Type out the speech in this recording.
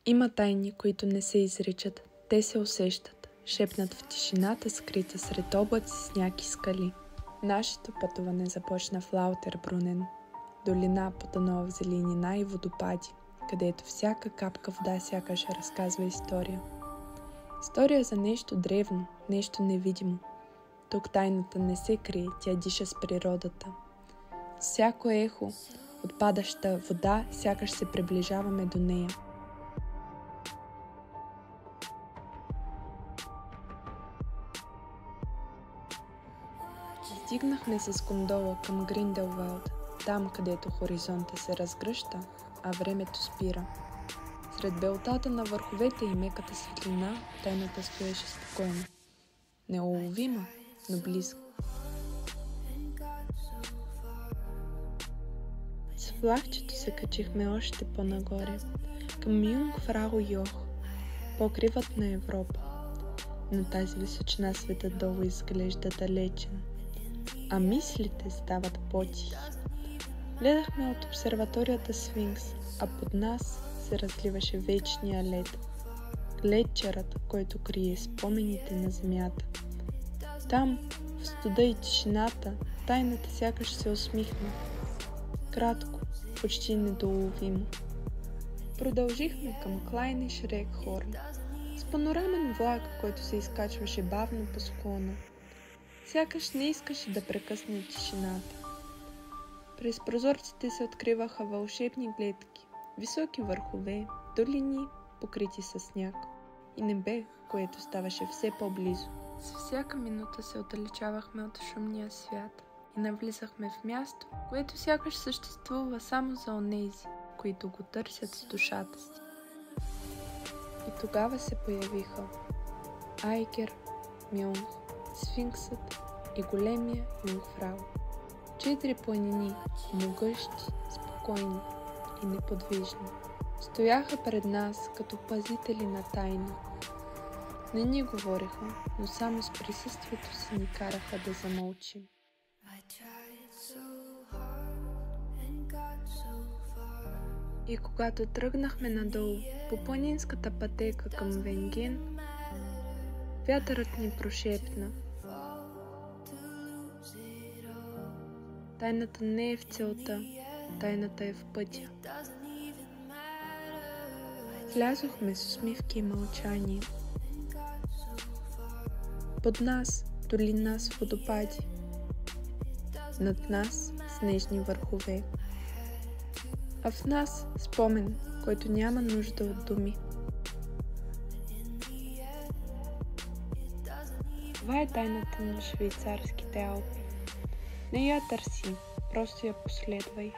Има тайни, които не се изричат. Те се усещат, шепнат в тишината, скрита сред облаци, сняг и скали. Нашето пътуване започна в Лаутербрунен, долина потънала в зеленина и водопади, където всяка капка вода сякаш разказва история. История за нещо древно, нещо невидимо. Тук тайната не се крие, тя диша с природата. Всяко ехо от падаща вода сякаш се приближаваме до нея. Стигнахме с гондола към Гринделвалд, там където хоризонта се разгръща, а времето спира. Сред белтата на върховете и меката светлина тайната стоеше спокойно. Неуловима, но близко. С влакчето се качихме още по-нагоре, към Юнгфрау Йох, покривът на Европа. На тази височина светът долу изглежда далечен, а мислите стават по-тихи. Гледахме от обсерваторията Сфинкс, а под нас се разливаше вечния лед. Глетчерът, който крие спомените на земята. Там, в студа и тишината, тайната сякаш се усмихна. Кратко, почти недоловимо. Продължихме към Клайне Шрекхорн, с панорамен влак, който се изкачваше бавно по склона. Сякаш не искаше да прекъсне тишината. През прозорците се откриваха вълшебни гледки, високи върхове, долини, покрити със сняг, и небе, което ставаше все по-близо. С всяка минута се отдалечавахме от шумния свят и навлизахме в място, което сякаш съществува само за онези, които го търсят с душата си. И тогава се появиха Айгер, Мьонг, Сфинксът и големия Юнгфрау. 4 планини, могъщи, спокойни и неподвижни, стояха пред нас като пазители на тайни. Не ни говореха, но само с присъствието си ни караха да замълчим. И когато тръгнахме надолу по планинската пътека към Венген, вятърът ни прошепна: тайната не е в целта, тайната е в пътя. Слязохме с усмивки и мълчание. Под нас долина с водопади, над нас снежни върхове, а в нас спомен, който няма нужда от думи. Това е тайната на швейцарските Алпи. Не я търси, просто я последвай.